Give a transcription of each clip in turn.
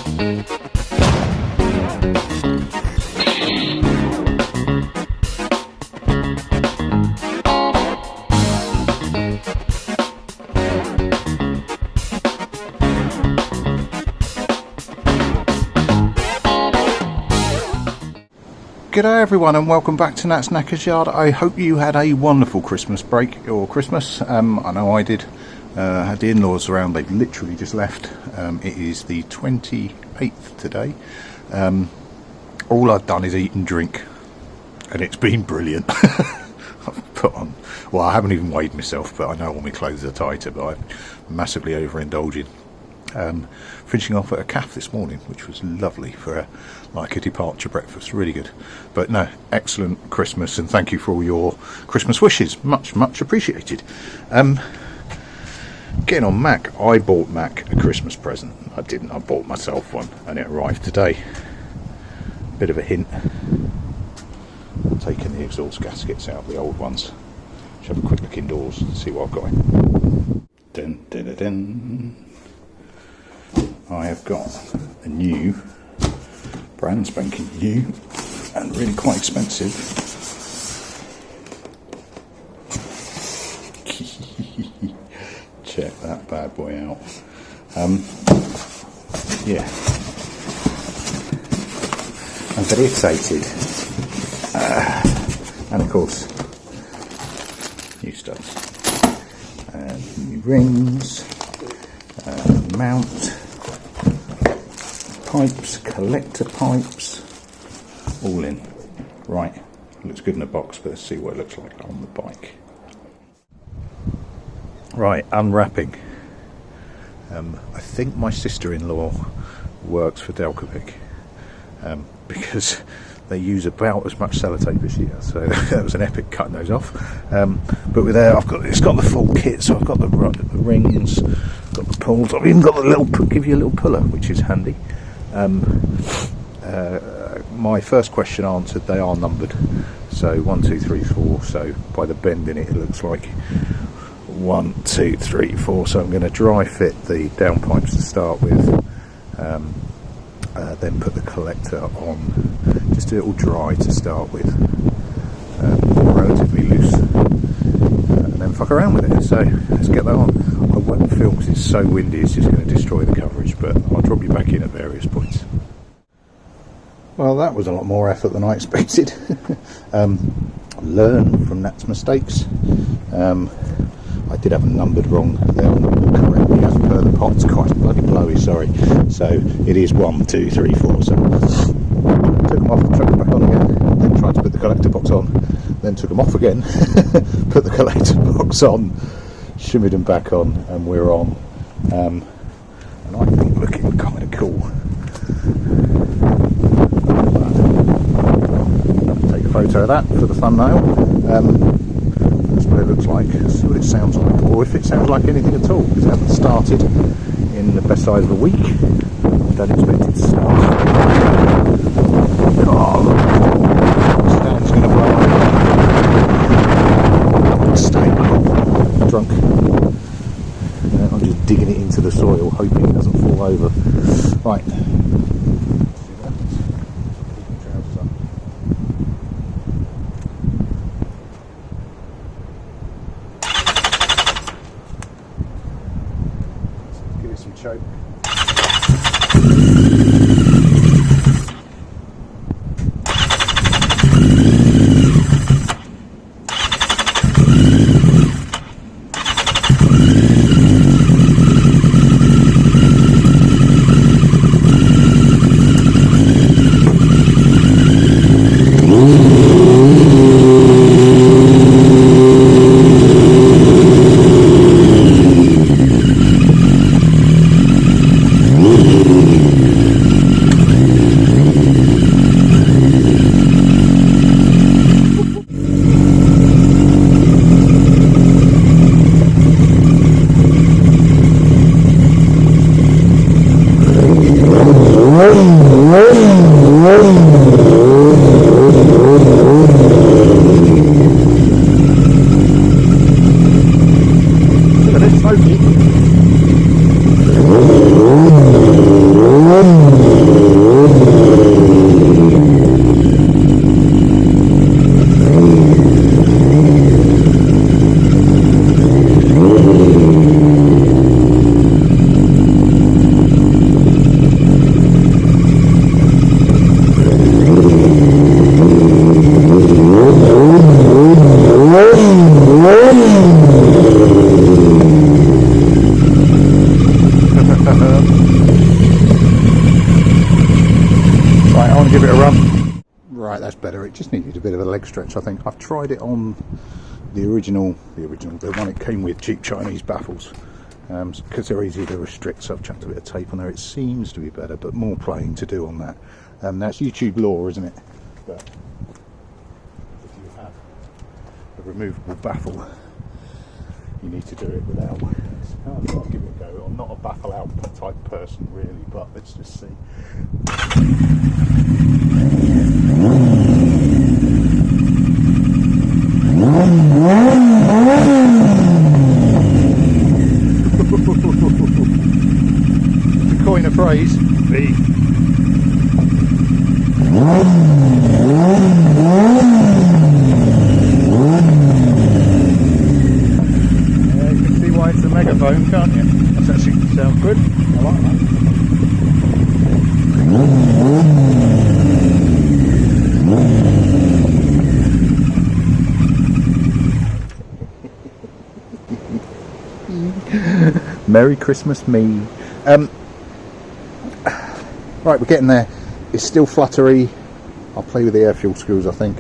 G'day everyone and welcome back to Nat's Knackers Yard. I hope you had a wonderful Christmas break or Christmas. I know I did. Had the in-laws around, they've literally just left. It is the 28th today. All I've done is eat and drink and it's been brilliant. I've put on, well, I haven't even weighed myself, but I know all my clothes are tighter, but I'm massively overindulging. Finishing off at a cafe this morning, which was lovely for a departure breakfast, really good. But no, excellent Christmas, and thank you for all your Christmas wishes, much appreciated. Getting on Mac, I bought Mac a Christmas present. I bought myself one and it arrived today. Bit of a hint, I'm taking the exhaust gaskets out, the old ones. Let's have a quick look indoors to see what I've got in. Dun, dun, dun, dun. I have got a new, brand spanking new, and really quite expensive check that bad boy out. Yeah, I'm very excited, and of course new studs and new rings, mount, pipes, collector pipes, all in. Right, looks good in a box, but let's see what it looks like on the bike. Right, unwrapping. I think my sister-in-law works for Delkevic, because they use about as much sellotape as she does, so that was an epic cutting those off. But with there, it's got the full kit, so I've got the rings, got the pulls, I've even got the give you a little puller, which is handy. My first question answered, they are numbered, so 1, 2, 3, 4, so by the bend in it, it looks like 1, 2, 3, 4, so I'm going to dry fit the downpipes to start with, then put the collector on, just do it all dry to start with, relatively loose, and then fuck around with it. So let's get that on. I won't film because it's so windy, it's just going to destroy the coverage, but I'll drop you back in at various points. Well, that was a lot more effort than I expected. Learn from Nat's mistakes. I did have them numbered wrong. They are numbered correctly as per the pot. It's quite bloody blowy, sorry. So it is 1, 2, 3, 4. So took them off, chucked them back on again, then tried to put the collector box on, then took them off again, put the collector box on, shimmied them back on, and we're on. And I think looking kind of cool. Take a photo of that for the thumbnail. That's what it looks like. That's what it sounds like, or if it sounds like anything at all, because it hasn't started in the best side of the week. I don't expect it to start. Oh, Stan's going to blow. Stay drunk. I'm just digging it into the soil, hoping it doesn't fall over. Right. Give it some choke. Right, I want to give it a run. Right, that's better. It just needed a bit of a leg stretch, I think. I've tried it on the original, the one it came with, cheap Chinese baffles, because they're easy to restrict, so I've chucked a bit of tape on there. It seems to be better, but more playing to do on that. That's YouTube law, isn't it? But if you have a removable baffle, you need to do it without. I'll give it a go. I'm not a baffle out type person really, but let's just see. To coin a phrase, beef. It's a megaphone, can't you? That actually sounds good. I like that. Merry Christmas, me. Right, we're getting there. It's still fluttery. I'll play with the air fuel screws, I think.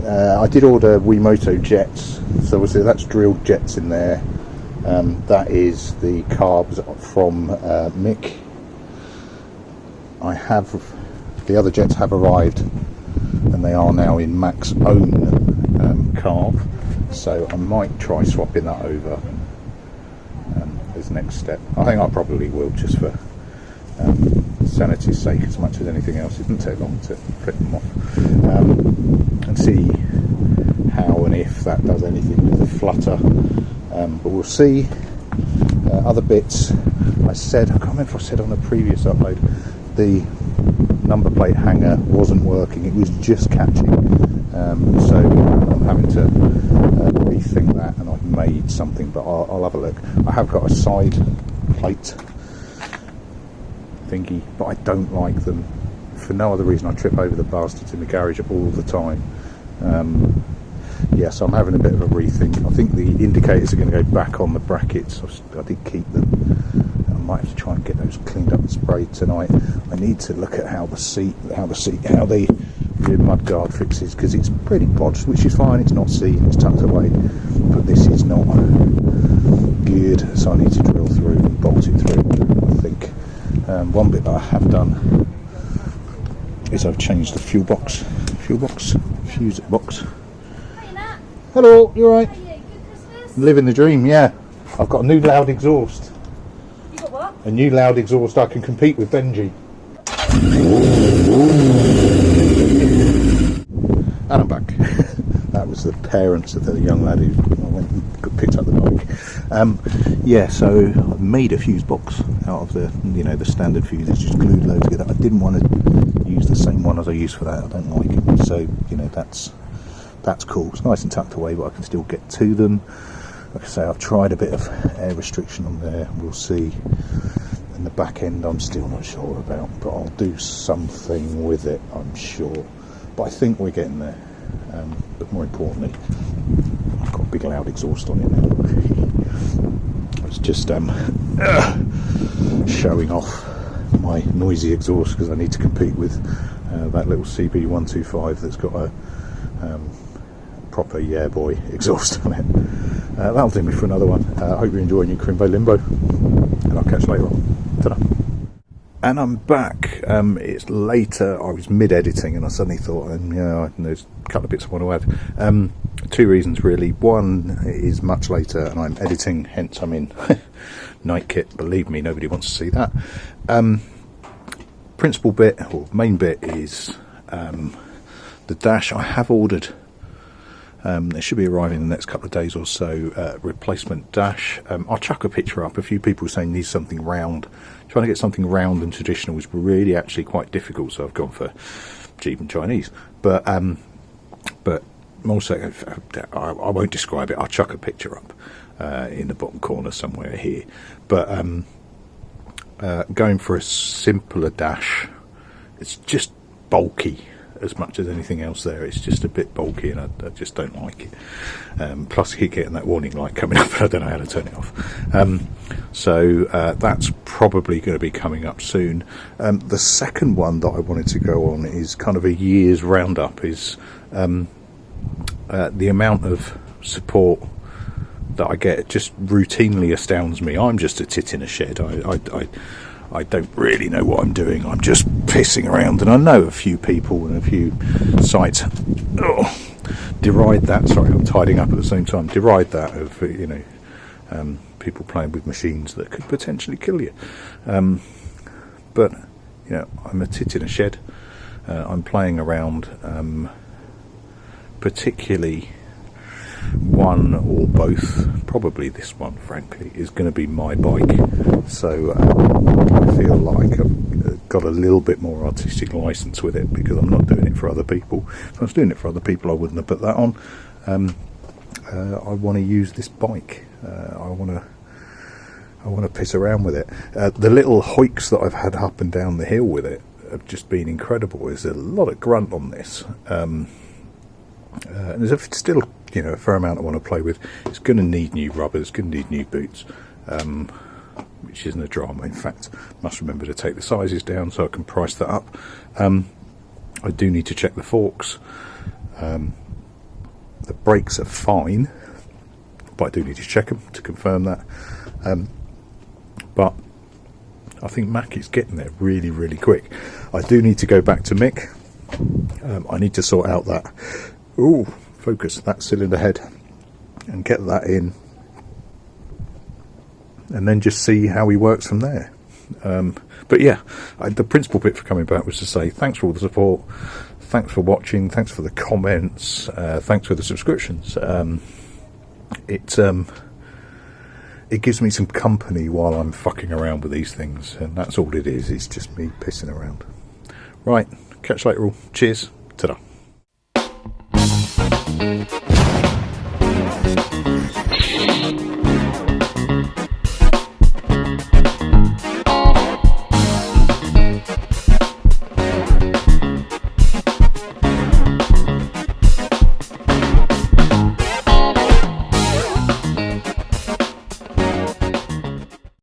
I did order Wiimoto jets, so obviously that's drilled jets in there. That is the carbs from Mick. The other jets have arrived, and they are now in Mac's own carb. So I might try swapping that over as next step. I think I probably will, just for sanity's sake, as much as anything else. It doesn't take long to flip them off, and see how and if that does anything with the flutter, but we'll see. Other bits, I can't remember if I said on a previous upload, the number plate hanger wasn't working, it was just catching, so I'm having to rethink that, and I've made something, but I'll have a look. I have got a side plate thingy, but I don't like them for no other reason. I trip over the bastards in the garage all the time. So I'm having a bit of a rethink. I think the indicators are going to go back on the brackets. I did keep them. I might have to try and get those cleaned up and sprayed tonight. I need to look at how the rear mudguard fixes, because it's pretty bodged, which is fine. It's not seen, it's tucked away, but this is not good, so I need to drill through and bolt it through, I think. One bit that I have done is I've changed the fuse box. Hello, you alright? Living the dream, yeah. I've got a new loud exhaust. You got what? A new loud exhaust. I can compete with Benji. And I'm back. That was the parents of the young lad who went and picked up the bike. So I made a fuse box out of the standard fuse. It's just glued low together. I didn't want to use the same one as I used for that. I don't like it. So that's cool. It's nice and tucked away, but I can still get to them. Like I say, I've tried a bit of air restriction on there. We'll see. And the back end, I'm still not sure about, but I'll do something with it, I'm sure. But I think we're getting there. But more importantly, I've got a big loud exhaust on it now. It's just showing off my noisy exhaust, because I need to compete with that little CB125 that's got a proper yeah boy exhaust on it. That'll do me for another one. I hope you're enjoying your Crimbo Limbo, and I'll catch you later on. Ta-da. And I'm back. It's later. I was mid-editing and I suddenly thought, there's a couple of bits I want to add. Two reasons really. One is much later and I'm editing, hence I'm in night kit. Believe me, nobody wants to see that. Principal bit, or main bit, is the dash. I have ordered. It should be arriving in the next couple of days or so. Replacement dash. I'll chuck a picture up. A few people saying need something round. Trying to get something round and traditional was really actually quite difficult, so I've gone for cheap and Chinese. But also, I won't describe it. I'll chuck a picture up in the bottom corner somewhere here. But going for a simpler dash. It's just bulky. as much as anything else there. It's just a bit bulky, and I just don't like it. Plus I keep getting that warning light coming up, and I don't know how to turn it off. So that's probably going to be coming up soon. The second one that I wanted to go on is kind of a year's roundup, is the amount of support that I get just routinely astounds me. I'm just a tit in a shed. I don't really know what I'm doing. I'm just pissing around, and I know a few people and a few sites deride that. Sorry, I'm tidying up at the same time. Deride that of people playing with machines that could potentially kill you. But I'm a tit in a shed. I'm playing around, particularly one or both, probably this one frankly is going to be my bike, so I feel like I've got a little bit more artistic license with it, because I'm not doing it for other people. If I was doing it for other people, I wouldn't have put that on. I want to use this bike. I want to piss around with it. The little hoiks that I've had up and down the hill with it have just been incredible. There's a lot of grunt on this, and there's still a fair amount I want to play with. It's going to need new rubbers, it's going to need new boots, which isn't a drama. In fact, must remember to take the sizes down so I can price that up. I do need to check the forks. The brakes are fine, but I do need to check them to confirm that. But I think Mac is getting there really, really quick. I do need to go back to Mick. I need to sort out that focus, that cylinder head, and get that in, and then just see how he works from there. But yeah, the principal bit for coming back was to say thanks for all the support, thanks for watching, thanks for the comments, thanks for the subscriptions. It gives me some company while I'm fucking around with these things, and that's all it is. It's just me pissing around. Right, catch you later all. Cheers. Ta-da.